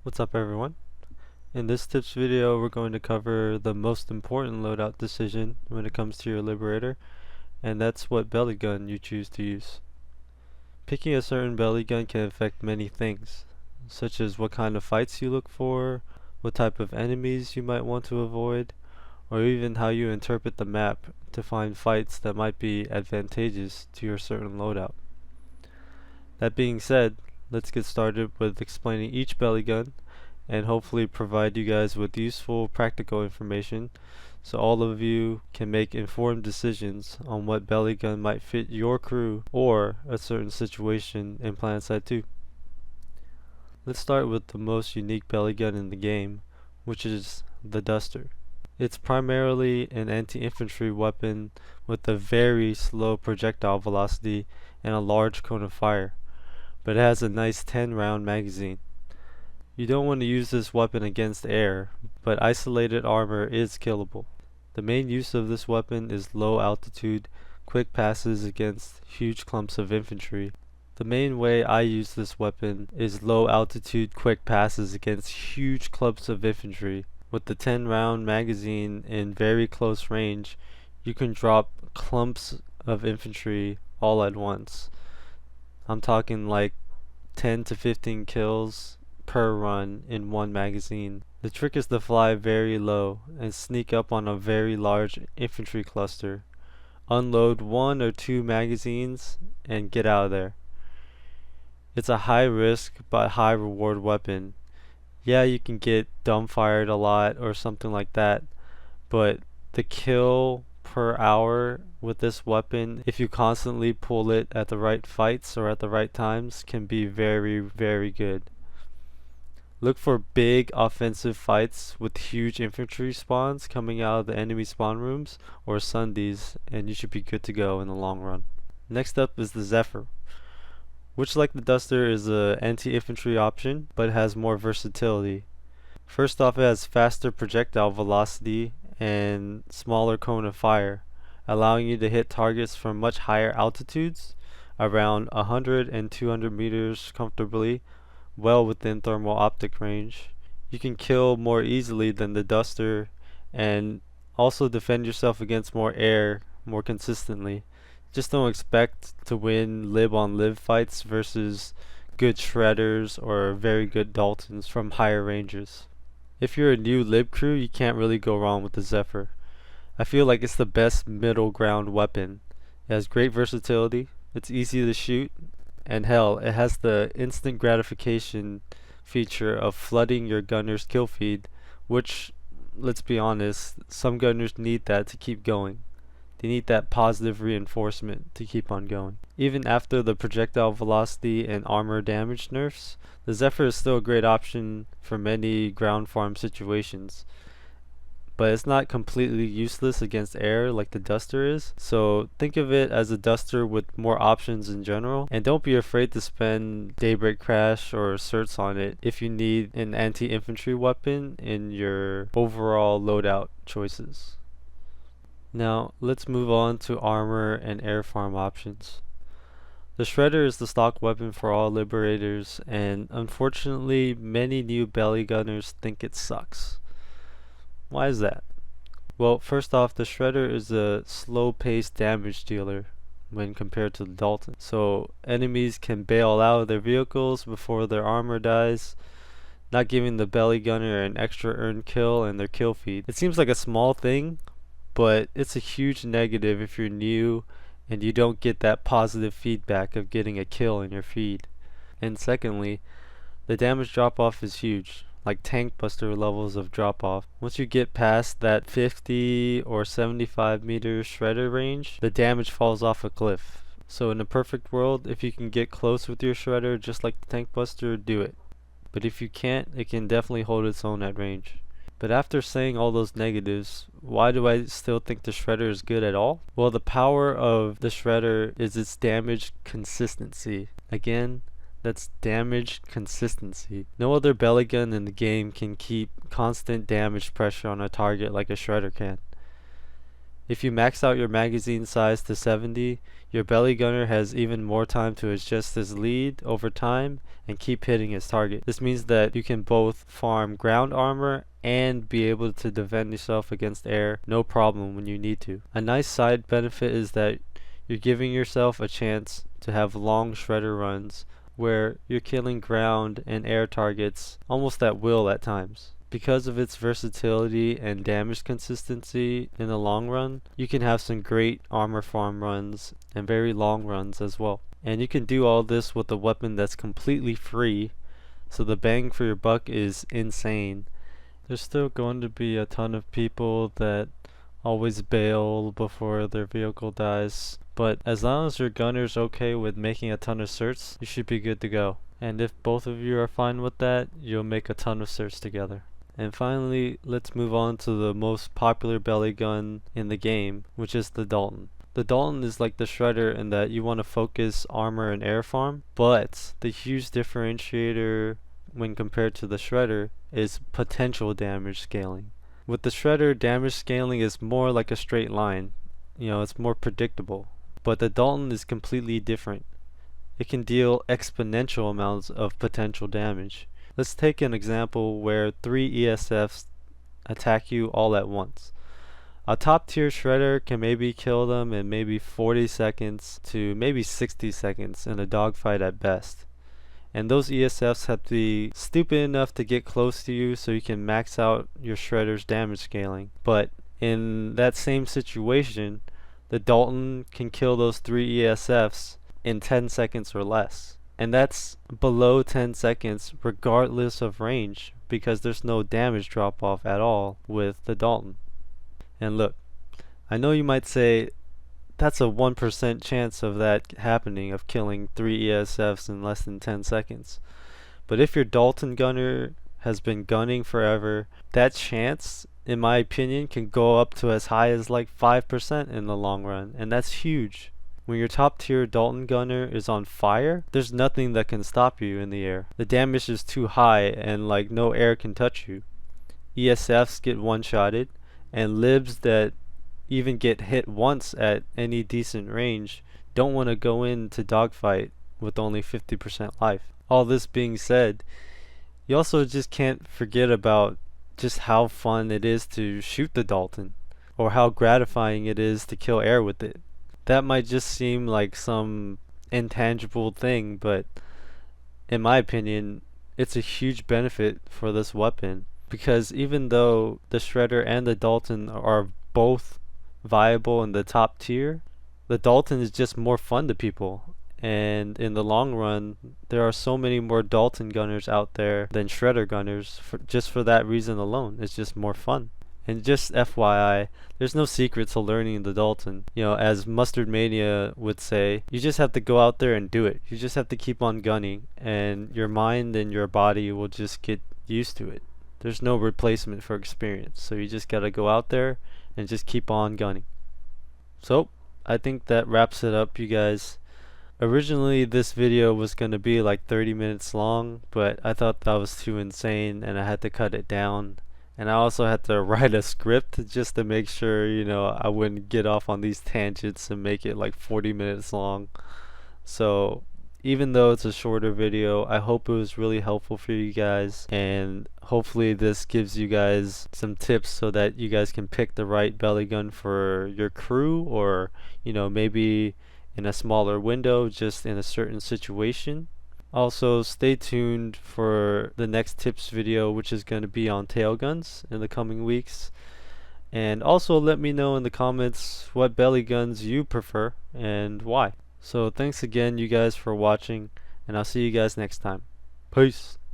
What's up everyone? In this tips video we're going to cover the most important loadout decision when it comes to your Liberator, and that's what belly gun you choose to use. Picking a certain belly gun can affect many things, such as what kind of fights you look for, what type of enemies you might want to avoid, or even how you interpret the map to find fights that might be advantageous to your certain loadout. That being said, let's get started with explaining each belly gun and hopefully provide you guys with useful practical information so all of you can make informed decisions on what belly gun might fit your crew or a certain situation in Planetside 2. Let's start with the most unique belly gun in the game, which is the Duster. It's primarily an anti-infantry weapon with a very slow projectile velocity and a large cone of fire, but it has a nice 10-round magazine. You don't want to use this weapon against air, but isolated armor is killable. The main use of this weapon is low altitude, quick passes against huge clumps of infantry. The main way I use this weapon is low altitude quick passes against huge clumps of infantry. With the 10-round magazine in very close range, you can drop clumps of infantry all at once. I'm talking like 10 to 15 kills per run in one magazine. The trick is to fly very low and sneak up on a very large infantry cluster, unload 1 or 2 magazines and get out of there. It's a high risk but high reward weapon. Yeah, you can get dumbfired a lot or something like that, but the kill per hour with this weapon, if you constantly pull it at the right fights or at the right times, can be very, very good. Look for big offensive fights with huge infantry spawns coming out of the enemy spawn rooms or sundies, and you should be good to go in the long run. Next up is the Zephyr, which, like the Duster, is an anti-infantry option but has more versatility. First off, it has faster projectile velocity and smaller cone of fire, allowing you to hit targets from much higher altitudes, around 100 and 200 meters comfortably, well within thermal optic range. You can kill more easily than the Duster and also defend yourself against more air more consistently. Just don't expect to win lib on lib fights versus good shredders or very good Daltons from higher ranges. If you're a new lib crew, you can't really go wrong with the Zephyr. I feel like it's the best middle ground weapon. It has great versatility, it's easy to shoot, and hell, it has the instant gratification feature of flooding your gunner's kill feed, which, let's be honest, some gunners need that to keep going. They need that positive reinforcement to keep on going. Even after the projectile velocity and armor damage nerfs, the Zephyr is still a great option for many ground farm situations. But it's not completely useless against air like the Duster is, so think of it as a Duster with more options in general, and don't be afraid to spend Daybreak Crash or certs on it if you need an anti-infantry weapon in your overall loadout choices. Now let's move on to armor and air farm options. The Shredder is the stock weapon for all Liberators, and unfortunately many new belly gunners think it sucks. Why is that? Well, first off, the Shredder is a slow-paced damage dealer when compared to the Dalton. So enemies can bail out of their vehicles before their armor dies, not giving the belly gunner an extra earned kill in their kill feed. It seems like a small thing, but it's a huge negative if you're new and you don't get that positive feedback of getting a kill in your feed. And secondly, the damage drop-off is huge, like tank buster levels of drop-off. Once you get past that 50 or 75 meter shredder range, the damage falls off a cliff. So in a perfect world, if you can get close with your shredder just like the tank buster, do it. But if you can't, it can definitely hold its own at range. But after saying all those negatives, why do I still think the Shredder is good at all? Well, the power of the Shredder is its damage consistency. Again, that's damage consistency. No other belly gun in the game can keep constant damage pressure on a target like a Shredder can. If you max out your magazine size to 70, your belly gunner has even more time to adjust his lead over time and keep hitting his target. This means that you can both farm ground armor and be able to defend yourself against air no problem when you need to. A nice side benefit is that you're giving yourself a chance to have long shredder runs where you're killing ground and air targets almost at will at times. Because of its versatility and damage consistency in the long run, you can have some great armor farm runs and very long runs as well. And you can do all this with a weapon that's completely free, so the bang for your buck is insane. There's still going to be a ton of people that always bail before their vehicle dies, but as long as your gunner's okay with making a ton of certs, you should be good to go. And if both of you are fine with that, you'll make a ton of certs together. And finally, let's move on to the most popular belly gun in the game, which is the Dalton. The Dalton is like the Shredder in that you want to focus armor and air farm, but the huge differentiator when compared to the Shredder is potential damage scaling. With the Shredder, damage scaling is more like a straight line. It's more predictable. But the Dalton is completely different. It can deal exponential amounts of potential damage. Let's take an example where 3 ESFs attack you all at once. A top tier Shredder can maybe kill them in maybe 40 seconds to maybe 60 seconds in a dogfight at best. And those ESFs have to be stupid enough to get close to you so you can max out your Shredder's damage scaling. But in that same situation, the Dalton can kill those 3 ESFs in 10 seconds or less. And that's below 10 seconds regardless of range, because there's no damage drop off at all with the Dalton. And look, I know you might say, that's a 1% chance of that happening, of killing 3 ESFs in less than 10 seconds. But if your Dalton gunner has been gunning forever, that chance, in my opinion, can go up to as high as like 5% in the long run, and that's huge. When your top tier Dalton gunner is on fire, there's nothing that can stop you in the air. The damage is too high and like no air can touch you. ESFs get one-shotted, and libs that even get hit once at any decent range don't want to go into dogfight with only 50% life. All this being said, you also just can't forget about just how fun it is to shoot the Dalton, or how gratifying it is to kill air with it. That might just seem like some intangible thing, but in my opinion, it's a huge benefit for this weapon, because even though the Shredder and the Dalton are both viable in the top tier, the Dalton is just more fun to people. And in the long run, there are so many more Dalton gunners out there than Shredder gunners, just for that reason alone. It's just more fun. And just FYI, there's no secret to learning the Dalton. As Mustard Mania would say, you just have to go out there and do it. You just have to keep on gunning, and your mind and your body will just get used to it. There's no replacement for experience, so you just gotta go out there and just keep on gunning. So, I think that wraps it up, you guys. Originally, this video was gonna be like 30 minutes long, but I thought that was too insane and I had to cut it down. And I also had to write a script just to make sure, I wouldn't get off on these tangents and make it like 40 minutes long. So, even though it's a shorter video, I hope it was really helpful for you guys, and hopefully this gives you guys some tips so that you guys can pick the right belly gun for your crew, or maybe in a smaller window, just in a certain situation. Also, stay tuned for the next tips video, which is going to be on tail guns in the coming weeks. And also let me know in the comments what belly guns you prefer and why. So thanks again, you guys, for watching, and I'll see you guys next time. Peace.